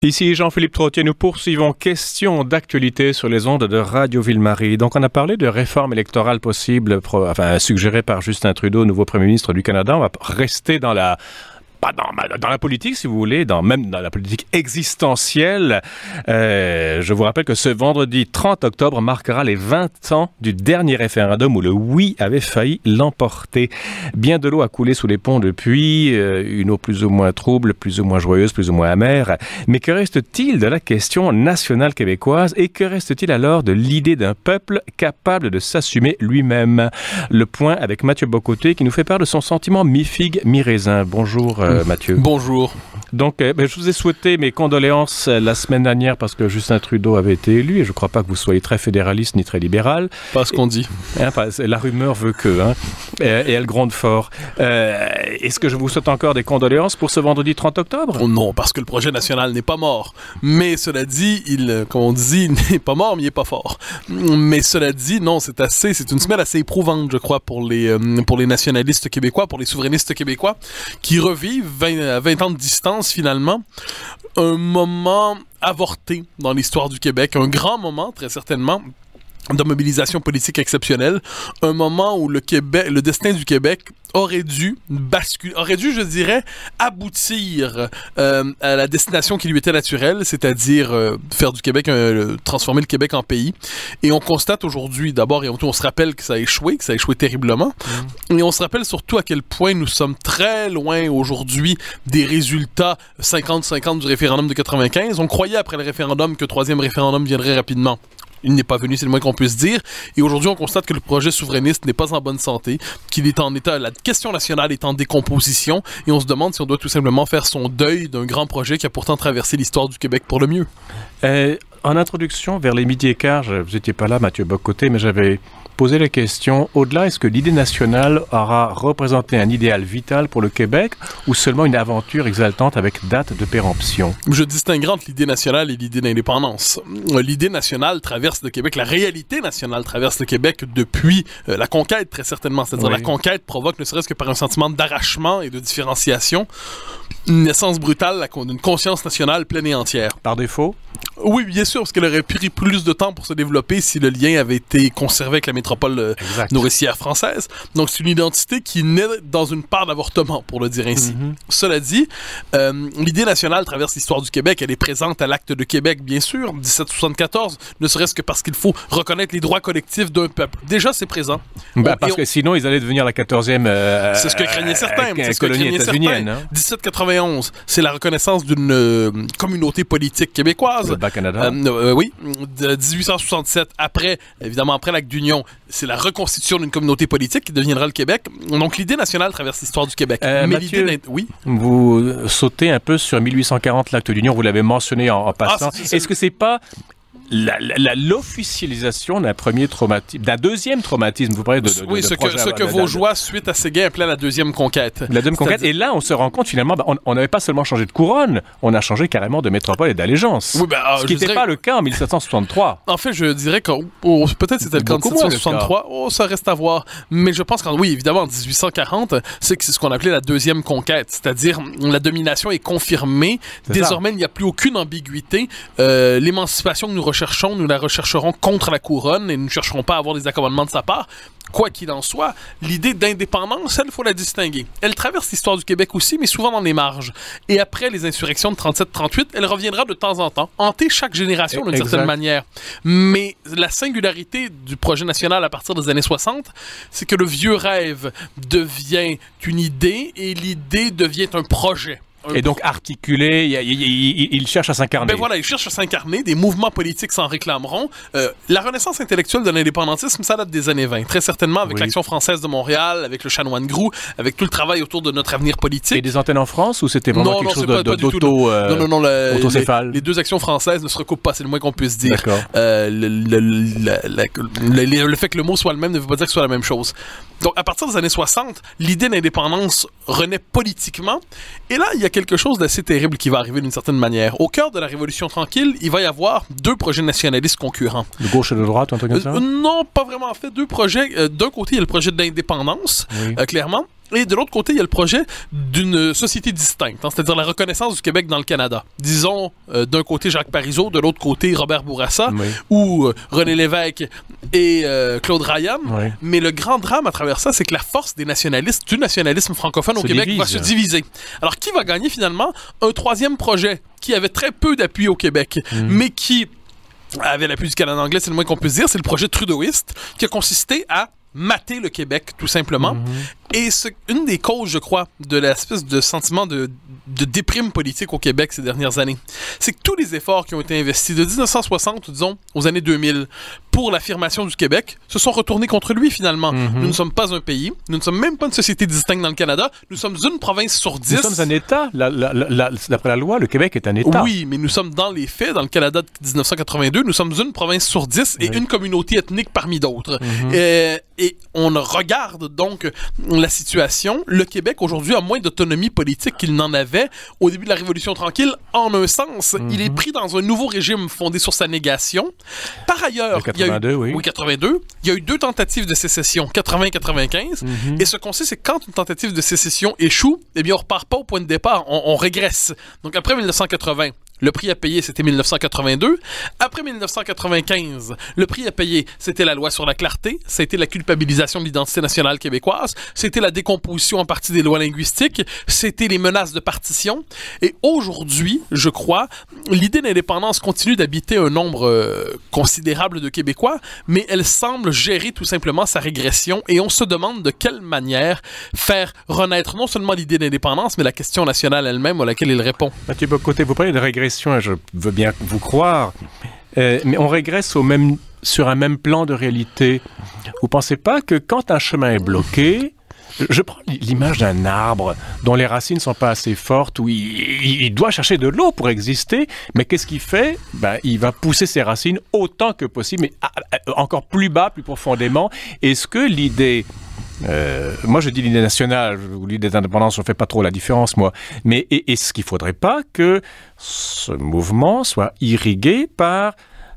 Ici Jean-Philippe Trottier, nous poursuivons questions d'actualité sur les ondes de Radio Ville-Marie. Donc on a parlé de réforme électorale possible, suggérée par Justin Trudeau, nouveau premier ministre du Canada. On va rester dans la politique, si vous voulez, même dans la politique existentielle. Je vous rappelle que ce vendredi 30 octobre marquera les 20 ans du dernier référendum où le oui avait failli l'emporter. Bien de l'eau a coulé sous les ponts depuis, une eau plus ou moins trouble, plus ou moins joyeuse, plus ou moins amère. Mais que reste-t-il de la question nationale québécoise et que reste-t-il alors de l'idée d'un peuple capable de s'assumer lui-même? Le point avec Mathieu Bocoté qui nous fait part de son sentiment mi-figue, mi-raisin. Bonjour Mathieu. Bonjour. Donc, je vous ai souhaité mes condoléances la semaine dernière parce que Justin Trudeau avait été élu et je ne crois pas que vous soyez très fédéraliste ni très libéral. Pas ce qu'on dit. La rumeur veut que, et elle gronde fort. Est-ce que je vous souhaite encore des condoléances pour ce vendredi 30 octobre? Oh non, parce que le projet national n'est pas mort. Mais cela dit, comme on dit, il n'est pas mort, mais il n'est pas fort. Mais cela dit, non, c'est une semaine assez éprouvante, je crois, pour les nationalistes québécois, pour les souverainistes québécois, qui revivent 20 ans de distance, finalement, un moment avorté dans l'histoire du Québec, un grand moment, très certainement, de mobilisation politique exceptionnelle, un moment où le destin du Québec aurait dû, je dirais, aboutir à la destination qui lui était naturelle, c'est-à-dire faire du Québec, transformer le Québec en pays. Et on constate aujourd'hui, d'abord et avant tout, on se rappelle que ça a échoué terriblement. Et on se rappelle surtout à quel point nous sommes très loin aujourd'hui des résultats 50-50 du référendum de 95. On croyait après le référendum que le troisième référendum viendrait rapidement. Il n'est pas venu, c'est le moins qu'on puisse dire. Et aujourd'hui, on constate que le projet souverainiste n'est pas en bonne santé, qu'il est en état, la question nationale est en décomposition, et on se demande si on doit tout simplement faire son deuil d'un grand projet qui a pourtant traversé l'histoire du Québec pour le mieux. En introduction, vers les midi et quart, vous n'étiez pas là, Mathieu Bocoté, mais j'avais posé la question, au-delà, est-ce que l'idée nationale aura représenté un idéal vital pour le Québec ou seulement une aventure exaltante avec date de péremption? Je distingue entre l'idée nationale et l'idée d'indépendance. L'idée nationale traverse le Québec, la réalité nationale traverse le Québec depuis la conquête, très certainement. C'est-à-dire la conquête provoque, ne serait-ce que par un sentiment d'arrachement et de différenciation, une naissance brutale d'une conscience nationale pleine et entière. Par défaut? Oui, bien sûr, parce qu'elle aurait pris plus de temps pour se développer si le lien avait été conservé avec la métropole nourricière française. Donc, c'est une identité qui naît dans une part d'avortement, pour le dire ainsi. Cela dit, l'idée nationale traverse l'histoire du Québec. Elle est présente à l'Acte de Québec, bien sûr, 1774, ne serait-ce que parce qu'il faut reconnaître les droits collectifs d'un peuple. Déjà, c'est présent. Parce que sinon, ils allaient devenir la 14e c'est ce que craignaient certains. C'est ce que colonie états-unienne. 1791, c'est la reconnaissance d'une communauté politique québécoise. Le Bas-Canada. Oui. De 1867, après l'acte d'union, c'est la reconstitution d'une communauté politique qui deviendra le Québec. Donc, l'idée nationale traverse l'histoire du Québec. Mais Mathieu, vous sautez un peu sur 1840, l'acte d'union, vous l'avez mentionné en passant. Est-ce que c'est pas l'officialisation d'un deuxième traumatisme? Vous parlez de ce que Vaugeois, suite à Séguin, appelait la deuxième conquête. La deuxième conquête. Et là, on se rend compte, finalement, on n'avait pas seulement changé de couronne, on a changé carrément de métropole et d'allégeance. Oui, ce qui n'était pas le cas en 1763. En fait, je dirais que peut-être c'était le cas en 1763. Ça reste à voir. Mais je pense évidemment, en 1840, c'est ce qu'on appelait la deuxième conquête. C'est-à-dire, la domination est confirmée. Désormais, il n'y a plus aucune ambiguïté. L'émancipation que nous la rechercherons contre la couronne et nous ne chercherons pas à avoir des accommodements de sa part. Quoi qu'il en soit, l'idée d'indépendance, il faut la distinguer. Elle traverse l'histoire du Québec aussi, mais souvent dans les marges. Et après les insurrections de 37-38, elle reviendra de temps en temps, hanter chaque génération d'une certaine manière. Mais la singularité du projet national à partir des années 60, c'est que le vieux rêve devient une idée et l'idée devient un projet. Et donc articulé, il cherche à s'incarner. Il cherche à s'incarner, des mouvements politiques s'en réclameront. La renaissance intellectuelle de l'indépendantisme, ça date des années 20, très certainement avec l'Action française de Montréal, avec le Chanoine Groux, avec tout le travail autour de notre avenir politique. Et des antennes en France, ou c'était vraiment quelque chose d'autocéphale? Les deux actions françaises ne se recoupent pas, c'est le moins qu'on puisse dire. D'accord. Le fait que le mot soit le même ne veut pas dire que ce soit la même chose. Donc, à partir des années 60, l'idée d'indépendance renaît politiquement. Et là, il y a quelque chose d'assez terrible qui va arriver d'une certaine manière. Au cœur de la Révolution tranquille, il va y avoir deux projets nationalistes concurrents. De gauche et de droite, un truc comme ça? Non, pas vraiment. En fait, deux projets. D'un côté, il y a le projet d'indépendance, clairement. Et de l'autre côté, il y a le projet d'une société distincte, hein, c'est-à-dire la reconnaissance du Québec dans le Canada. Disons, d'un côté Jacques Parizeau, de l'autre côté Robert Bourassa, ou René Lévesque et Claude Ryan. Oui. Mais le grand drame à travers ça, c'est que la force des nationalistes, du nationalisme francophone au Québec va se diviser. Alors, qui va gagner finalement? Un troisième projet qui avait très peu d'appui au Québec, mais qui avait l'appui du Canada anglais, c'est le moins qu'on puisse dire, c'est le projet trudeauiste, qui a consisté à mater le Québec, tout simplement. Et une des causes, je crois, de l'espèce de sentiment de déprime politique au Québec ces dernières années, c'est que tous les efforts qui ont été investis de 1960, disons, aux années 2000, pour l'affirmation du Québec, se sont retournés contre lui, finalement. Nous ne sommes pas un pays, nous ne sommes même pas une société distincte dans le Canada, nous sommes une province sur 10. Nous sommes un État. D'après la loi, le Québec est un État. Oui, mais nous sommes dans les faits, dans le Canada de 1982, nous sommes une province sur 10 et une communauté ethnique parmi d'autres. Et on regarde donc la situation. Le Québec, aujourd'hui, a moins d'autonomie politique qu'il n'en avait au début de la Révolution tranquille. En un sens, il est pris dans un nouveau régime fondé sur sa négation. Par ailleurs, 82, il y a eu 2 tentatives de sécession, 80 et 95. Et ce qu'on sait, c'est que quand une tentative de sécession échoue, eh bien, on repart pas au point de départ, on régresse. Donc, après 1980, le prix à payer, c'était 1982. Après 1995, le prix à payer, c'était la loi sur la clarté, c'était la culpabilisation de l'identité nationale québécoise, c'était la décomposition en partie des lois linguistiques, c'était les menaces de partition. Et aujourd'hui, je crois, l'idée d'indépendance continue d'habiter un nombre considérable de Québécois, mais elle semble gérer tout simplement sa régression et on se demande de quelle manière faire renaître non seulement l'idée d'indépendance, mais la question nationale elle-même à laquelle il répond. Mathieu Bock-Côté, vous parlez de régression, je veux bien vous croire, mais on régresse sur un même plan de réalité. Vous ne pensez pas que quand un chemin est bloqué, je prends l'image d'un arbre dont les racines ne sont pas assez fortes, où il doit chercher de l'eau pour exister, mais qu'est-ce qu'il fait? Il va pousser ses racines autant que possible, mais encore plus bas, plus profondément. Est-ce que l'idée... moi, je dis l'idée nationale ou l'idée d'indépendance, je ne fais pas trop la différence, moi. Mais est-ce qu'il ne faudrait pas que ce mouvement soit irrigué par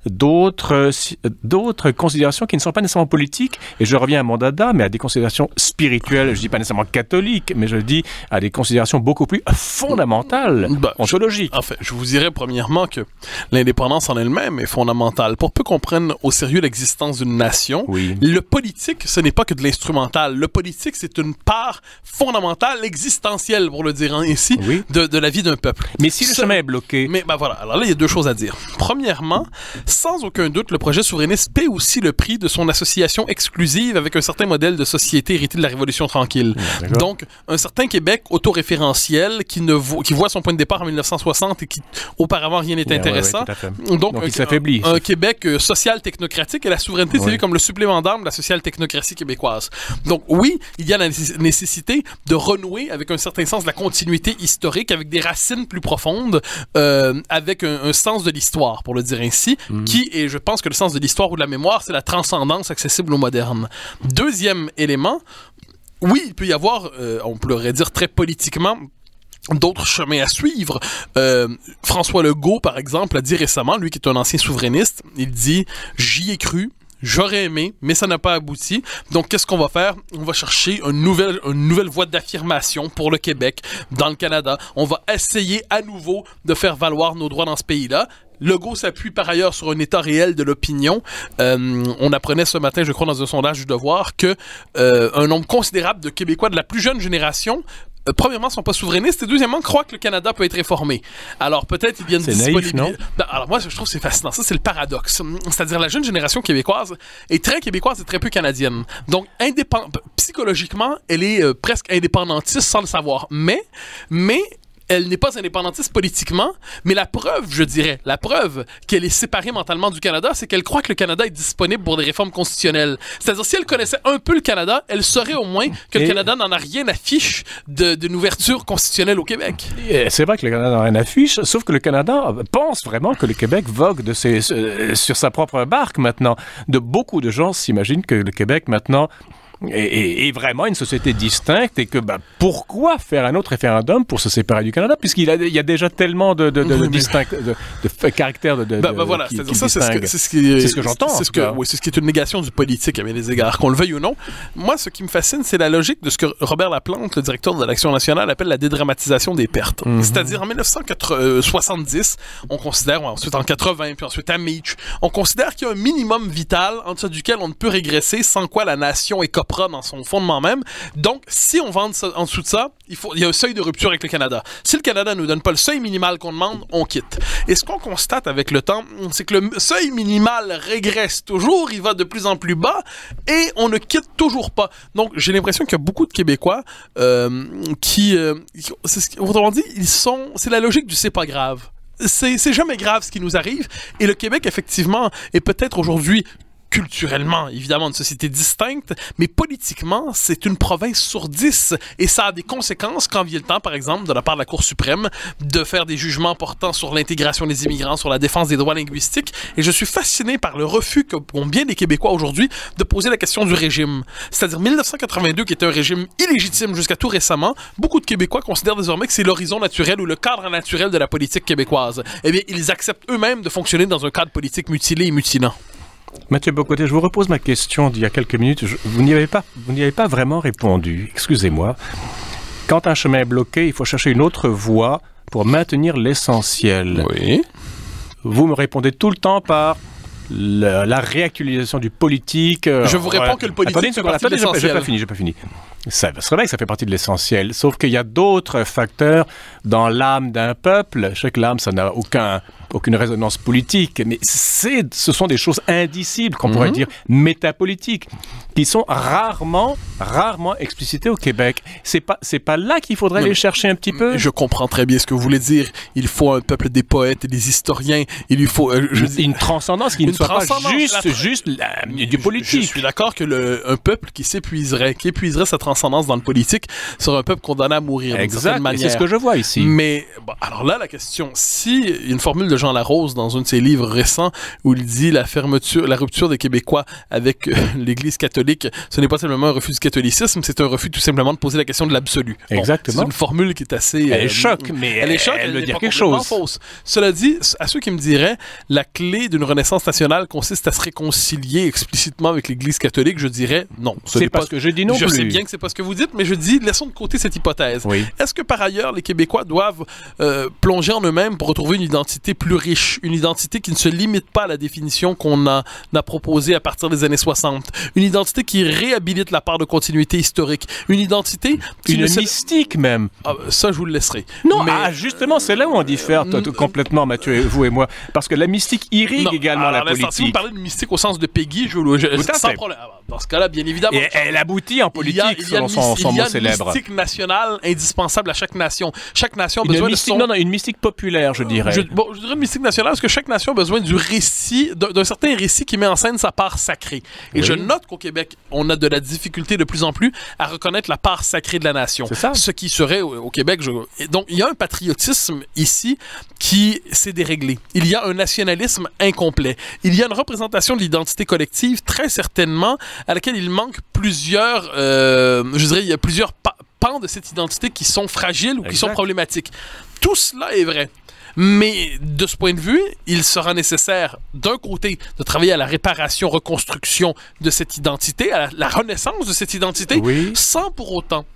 d'autres considérations qui ne sont pas nécessairement politiques? Et je reviens à mon dada, mais à des considérations spirituelles. Je ne dis pas nécessairement catholiques, mais je dis à des considérations beaucoup plus fondamentales, ontologiques. En fait, je vous dirais premièrement que l'indépendance en elle-même est fondamentale. Pour peu qu'on prenne au sérieux l'existence d'une nation, le politique, ce n'est pas que de l'instrumental. Le politique, c'est une part fondamentale, existentielle, pour le dire ainsi, de la vie d'un peuple. Mais si le chemin est bloqué... Mais voilà, alors là, il y a 2 choses à dire. Premièrement, sans aucun doute, le projet souverainiste paie aussi le prix de son association exclusive avec un certain modèle de société hérité de la Révolution tranquille. Donc, un certain Québec autoréférentiel qui voit son point de départ en 1960 et qui, auparavant, rien n'est intéressant. Donc il s'affaiblit. Un Québec social-technocratique et la souveraineté, c'est vu comme le supplément d'armes de la social-technocratie québécoise. Donc, oui, il y a la nécessité de renouer avec un certain sens de la continuité historique, avec des racines plus profondes, avec un sens de l'histoire, pour le dire ainsi, et je pense que le sens de l'histoire ou de la mémoire, c'est la transcendance accessible aux modernes. Deuxième élément, oui, il peut y avoir, on pourrait dire très politiquement, d'autres chemins à suivre. François Legault, par exemple, a dit récemment, lui qui est un ancien souverainiste, il dit « J'y ai cru ». J'aurais aimé, mais ça n'a pas abouti. Donc, qu'est-ce qu'on va faire? On va chercher une nouvelle voie d'affirmation pour le Québec dans le Canada. On va essayer à nouveau de faire valoir nos droits dans ce pays-là. Legault s'appuie par ailleurs sur un état réel de l'opinion. On apprenait ce matin, je crois, dans un sondage du Devoir, que un nombre considérable de Québécois de la plus jeune génération premièrement, sont pas souverainistes et deuxièmement, croient que le Canada peut être réformé. Alors, peut-être il y a une disponibilité. Naïf, non? Alors, moi, je trouve que c'est fascinant. Ça, c'est le paradoxe. C'est-à-dire, la jeune génération québécoise est très québécoise et très peu canadienne. Donc, psychologiquement, elle est presque indépendantiste sans le savoir. Mais elle n'est pas indépendantiste politiquement, mais la preuve, je dirais, qu'elle est séparée mentalement du Canada, c'est qu'elle croit que le Canada est disponible pour des réformes constitutionnelles. C'est-à-dire, si elle connaissait un peu le Canada, elle saurait au moins que le Canada n'en a rien à fiche d'une ouverture constitutionnelle au Québec. C'est vrai que le Canada n'en a rien à fiche, sauf que le Canada pense vraiment que le Québec vogue sur sa propre barque maintenant. Beaucoup de gens s'imaginent que le Québec maintenant et vraiment une société distincte et que pourquoi faire un autre référendum pour se séparer du Canada puisqu'il y a déjà tellement de caractères voilà, qui ça c'est ce que j'entends. C'est ce qui est une négation du politique à bien des égards, qu'on le veuille ou non. Moi, ce qui me fascine, c'est la logique de ce que Robert Laplante, le directeur de l'Action nationale, appelle la dédramatisation des pertes. C'est-à-dire en 1970, on considère, ensuite en 80, puis ensuite à Meach, on considère qu'il y a un minimum vital en dessous duquel on ne peut régresser, sans quoi la nation écopera dans son fondement même. Donc, si on va en dessous de ça, il y a un seuil de rupture avec le Canada. Si le Canada ne nous donne pas le seuil minimal qu'on demande, on quitte. Et ce qu'on constate avec le temps, c'est que le seuil minimal régresse toujours, il va de plus en plus bas, et on ne quitte toujours pas. Donc, j'ai l'impression qu'il y a beaucoup de Québécois autrement dit, c'est la logique du c'est pas grave. C'est jamais grave ce qui nous arrive. Et le Québec, effectivement, est peut-être aujourd'hui culturellement, évidemment, une société distincte, mais politiquement, c'est une province sur 10. Et ça a des conséquences quand vient le temps, par exemple, de la part de la Cour suprême, de faire des jugements portant sur l'intégration des immigrants, sur la défense des droits linguistiques. Et je suis fasciné par le refus qu'ont bien des Québécois aujourd'hui de poser la question du régime. C'est-à-dire 1982, qui était un régime illégitime jusqu'à tout récemment, beaucoup de Québécois considèrent désormais que c'est l'horizon naturel ou le cadre naturel de la politique québécoise. Eh bien, ils acceptent eux-mêmes de fonctionner dans un cadre politique mutilé et mutilant. Mathieu Bocoté, je vous repose ma question d'il y a quelques minutes. Vous n'y avez pas vraiment répondu. Excusez-moi. Quand un chemin est bloqué, il faut chercher une autre voie pour maintenir l'essentiel. Oui. Vous me répondez tout le temps par la réactualisation du politique. Je vous réponds que le politique fait partie de l'essentiel. J'ai pas fini. C'est vrai que ça fait partie de l'essentiel, sauf qu'il y a d'autres facteurs dans l'âme d'un peuple. Je sais que l'âme, ça n'a aucune résonance politique, mais ce sont des choses indicibles, qu'on pourrait dire métapolitiques, qui sont rarement explicitées au Québec. C'est pas là qu'il faudrait les chercher un petit peu. Je comprends très bien ce que vous voulez dire. Il faut un peuple des poètes et des historiens. Il lui faut une transcendance qui ne soit pas juste du politique. Je suis d'accord que un peuple qui épuiserait sa transcendance dans le politique serait un peuple condamné à mourir. Exact, c'est ce que je vois ici. Mais alors là, la question, si une formule de Jean Larose dans un de ses livres récents où il dit la rupture des Québécois avec l'Église catholique, ce n'est pas simplement un refus du catholicisme, c'est un refus tout simplement de poser la question de l'absolu. Exactement. C'est une formule qui est assez... Elle choque, mais elle veut dire quelque chose. Fausse. Cela dit, à ceux qui me diraient la clé d'une renaissance nationale consiste à se réconcilier explicitement avec l'Église catholique, je dirais non. C'est pas ce que je dis non plus. Je sais bien que c'est pas ce que vous dites, mais je dis, laissons de côté cette hypothèse. Oui. Est-ce que par ailleurs, les Québécois doivent plonger en eux-mêmes pour retrouver une identité plus riche, une identité qui ne se limite pas à la définition qu'on a proposée à partir des années 60, une identité qui réhabilite la part de continuité historique, une identité qui mystique même. Ça, je vous le laisserai. Non, mais justement, c'est là où on diffère complètement, Mathieu, vous et moi, parce que la mystique irrigue également la politique. Si vous parlez de mystique au sens de Peggy, sans problème. Dans ce cas-là, bien évidemment. Et elle aboutit en politique, selon son mot célèbre. Il y a une mystique nationale indispensable à chaque nation. Chaque nation a besoin une mystique populaire, je dirais. Je dirais une mystique nationale parce que chaque nation a besoin du récit, d'un certain récit qui met en scène sa part sacrée. Et je note qu'au Québec, on a de la difficulté de plus en plus à reconnaître la part sacrée de la nation. C'est ça. Ce qui serait au Québec... Donc, il y a un patriotisme ici qui s'est déréglé. Il y a un nationalisme incomplet. Il y a une représentation de l'identité collective, très certainement, à laquelle il manque plusieurs... je dirais, il y a plusieurs pans de cette identité qui sont fragiles ou qui sont problématiques. Tout cela est vrai. Mais de ce point de vue, il sera nécessaire, d'un côté, de travailler à la réparation, reconstruction de cette identité, à la renaissance de cette identité, sans pour autant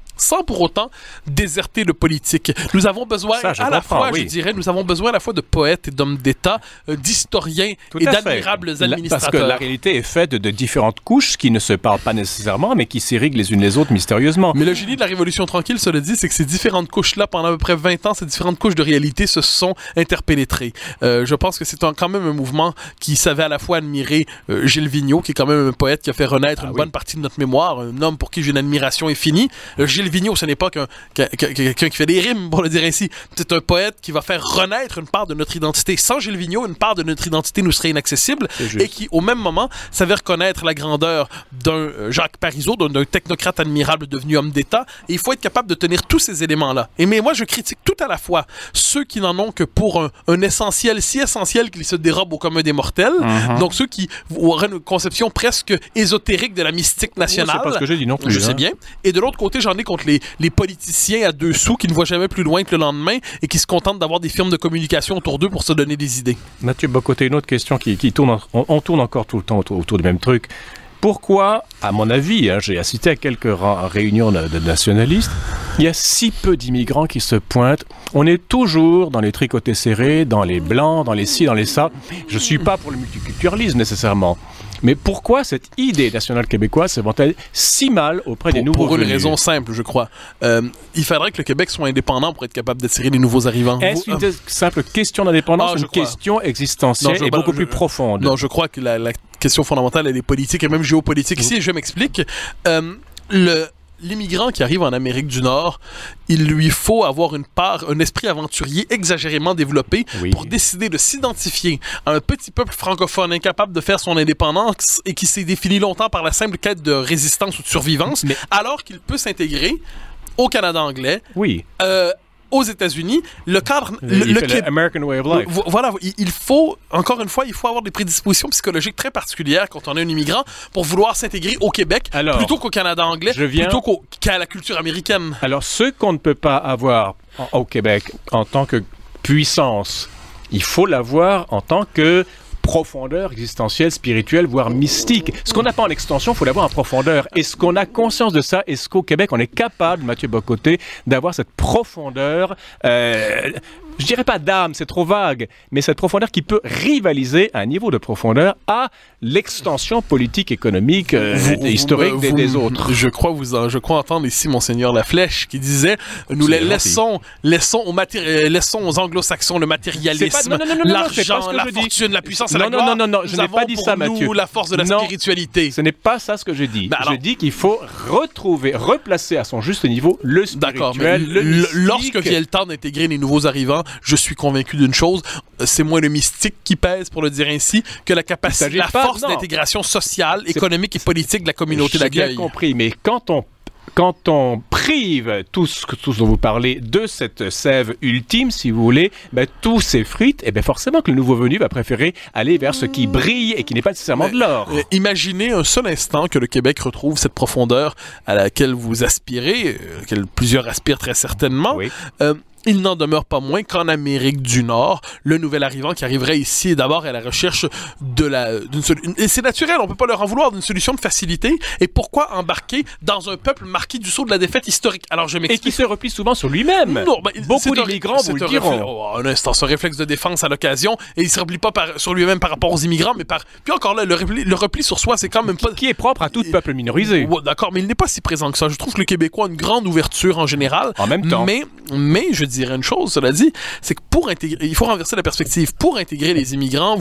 déserter le politique. Nous avons besoin je dirais, nous avons besoin à la fois de poètes et d'hommes d'État, d'historiens et d'admirables administrateurs. Parce que la réalité est faite de différentes couches qui ne se parlent pas nécessairement, mais qui s'irriguent les unes les autres mystérieusement. Mais le génie de la Révolution tranquille, cela dit, c'est que ces différentes couches-là, pendant à peu près 20 ans, ces différentes couches de réalité se sont interpénétrées. Je pense que c'est quand même un mouvement qui savait à la fois admirer Gilles Vigneault, qui est quand même un poète qui a fait renaître une bonne partie de notre mémoire, un homme pour qui j'ai une admiration infinie. Gilles Gilles Vigneault, ce n'est pas quelqu'un qui fait des rimes, pour le dire ainsi. C'est un poète qui va faire renaître une part de notre identité. Sans Gilles Vigneault, une part de notre identité nous serait inaccessible et qui, au même moment, savait reconnaître la grandeur d'un Jacques Parizeau, d'un technocrate admirable devenu homme d'État. Et il faut être capable de tenir tous ces éléments-là. Mais moi, je critique tout à la fois ceux qui n'en ont que pour un essentiel, si essentiel qu'il se dérobe au commun des mortels. Donc, ceux qui auraient une conception presque ésotérique de la mystique nationale. C'est pas ce que j'ai dit non plus. Je sais bien. Et de l'autre côté, j'en ai contre les politiciens à 2 sous qui ne voient jamais plus loin que le lendemain et qui se contentent d'avoir des firmes de communication autour d'eux pour se donner des idées. Mathieu Bocoté, une autre question qui tourne, on tourne encore tout le temps autour du même truc. Pourquoi, à mon avis, j'ai assisté à quelques réunions de nationalistes, il y a si peu d'immigrants qui se pointent. On est toujours dans les tricotés serrés, dans les blancs, dans les ci, dans les ça. Je ne suis pas pour le multiculturalisme nécessairement. Mais pourquoi cette idée nationale québécoise se vend-elle si mal auprès des nouveaux venus? Pour une raison simple, je crois. Il faudrait que le Québec soit indépendant pour être capable d'attirer les nouveaux arrivants. Est-ce une simple question d'indépendance ou une question existentielle et beaucoup plus profonde? Non, je crois que la question fondamentale, elle est politique et même géopolitique. Ici, je m'explique. L'immigrant qui arrive en Amérique du Nord, il lui faut avoir un esprit aventurier exagérément développé pour décider de s'identifier à un petit peuple francophone incapable de faire son indépendance et qui s'est défini longtemps par la simple quête de résistance ou de survivance, alors qu'il peut s'intégrer au Canada anglais, aux États-Unis, le cadre... Le American way of life. Voilà, il faut, encore une fois, il faut avoir des prédispositions psychologiques très particulières quand on est un immigrant pour vouloir s'intégrer au Québec plutôt qu'au Canada anglais, plutôt qu'à la culture américaine. Alors, ce qu'on ne peut pas avoir au Québec en tant que puissance, il faut l'avoir en tant que profondeur existentielle, spirituelle, voire mystique. Ce qu'on n'a pas en extension, il faut l'avoir en profondeur. Est-ce qu'on a conscience de ça? Est-ce qu'au Québec, on est capable, Mathieu Bocoté, d'avoir cette profondeur, je dirais pas d'âme, c'est trop vague, mais cette profondeur qui peut rivaliser à un niveau de profondeur à l'extension politique, économique, historique des autres? Je crois entendre ici Monseigneur Laflèche qui disait nous laissons aux anglo-saxons le matérialisme, l'argent, la fortune, la puissance. Non, je n'ai pas dit ça, Mathieu. Nous, la force de la spiritualité. Ce n'est pas ça ce que j'ai dit. Je dis qu'il faut replacer à son juste niveau le spirituel, le mystique. Lorsque vient le temps d'intégrer les nouveaux arrivants, je suis convaincu d'une chose, c'est moins le mystique qui pèse, pour le dire ainsi, que la capacité, la force d'intégration sociale, économique et politique de la communauté d'accueil. J'ai bien compris, mais quand on prive tout ce dont vous parlez de cette sève ultime, si vous voulez, tous s'effritent, et forcément que le nouveau venu va préférer aller vers ce qui brille et qui n'est pas nécessairement de l'or. Imaginez un seul instant que le Québec retrouve cette profondeur à laquelle vous aspirez, laquelle plusieurs aspirent très certainement. Il n'en demeure pas moins qu'en Amérique du Nord, le nouvel arrivant qui arriverait ici est d'abord à la recherche d'une solution. Et c'est naturel, on ne peut pas leur en vouloir d'une solution de facilité. Et pourquoi embarquer dans un peuple marqué du sceau de la défaite historique? Alors je m'explique. Et qui se replie souvent sur lui-même. Beaucoup d'immigrants vous le diront. Un instant, ce réflexe de défense à l'occasion, et il ne se replie pas sur lui-même par rapport aux immigrants, mais Puis encore là, le repli sur soi, c'est quand même pas... Qui est propre à tout peuple minorisé. D'accord, mais il n'est pas si présent que ça. Je trouve que le Québécois a une grande ouverture en général. En même temps. Mais je dirais une chose, cela dit, c'est que il faut renverser la perspective. Pour intégrer les immigrants,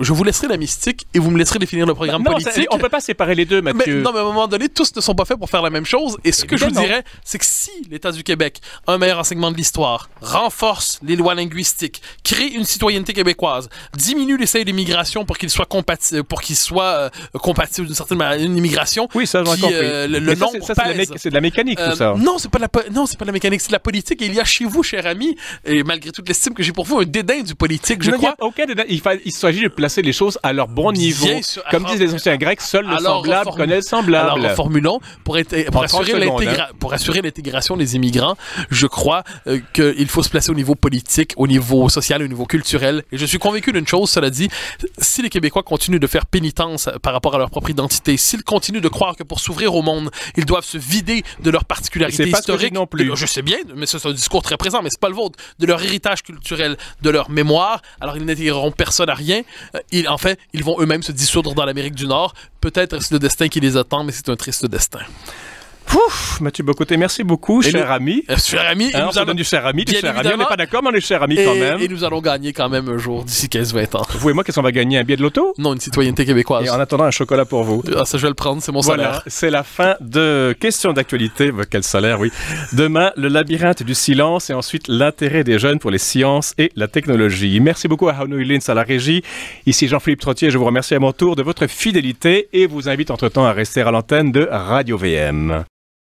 je vous laisserai la mystique et vous me laisserez définir le programme politique. On ne peut pas séparer les deux, Mathieu. Mais à un moment donné, tous ne sont pas faits pour faire la même chose. Et ce que je vous dirais, c'est que si l'État du Québec a un meilleur enseignement de l'histoire, renforce les lois linguistiques, crée une citoyenneté québécoise, diminue les seuils d'immigration pour qu'il soit compatible d'une certaine manière, une immigration. Oui, ça, j'en ai compris. Le nombre c'est de la mécanique, tout ça. Non, c'est pas de la mécanique, c'est de la politique. Et il y a chez vous, cher ami, et malgré toute l'estime que j'ai pour vous, un dédain du politique, je crois. Aucun dédain. Il s'agit de placer les choses à leur bon niveau. Comme disent les anciens Grecs, seul le semblable connaît le semblable. Alors, reformulons. Pour assurer l'intégration des immigrants, je crois qu'il faut se placer au niveau politique, au niveau social, au niveau culturel. Et je suis convaincu d'une chose, cela dit, si les Québécois continuent de faire pénitence par rapport à leur propre identité, s'ils continuent de croire que pour s'ouvrir au monde, ils doivent se vider de leur particularité historique, non plus. Je sais bien, mais c'est un discours très présent, mais c'est pas le vôtre, de leur héritage culturel, de leur mémoire, alors ils n'intégreront personne à rien. Ils vont eux-mêmes se dissoudre dans l'Amérique du Nord. Peut-être est-ce le destin qui les attend, mais c'est un triste destin. Ouf, Mathieu Bocoté, merci beaucoup, cher ami. Cher ami. Hein, on se donne du cher ami, On n'est pas d'accord, mais on est cher ami quand même. Et nous allons gagner quand même un jour d'ici 15-20 ans. Vous et moi, qu'est-ce qu'on va gagner? Un billet de loto? Non, une citoyenneté québécoise. Et en attendant, un chocolat pour vous. Ah, ça, je vais le prendre, c'est mon salaire. Voilà, c'est la fin de Questions d'actualité. Quel salaire, oui. Demain, le labyrinthe du silence et ensuite l'intérêt des jeunes pour les sciences et la technologie. Merci beaucoup à Hanouilh Lins à la régie. Ici Jean-Philippe Trottier, je vous remercie à mon tour de votre fidélité et vous invite entre-temps à rester à l'antenne de Radio VM.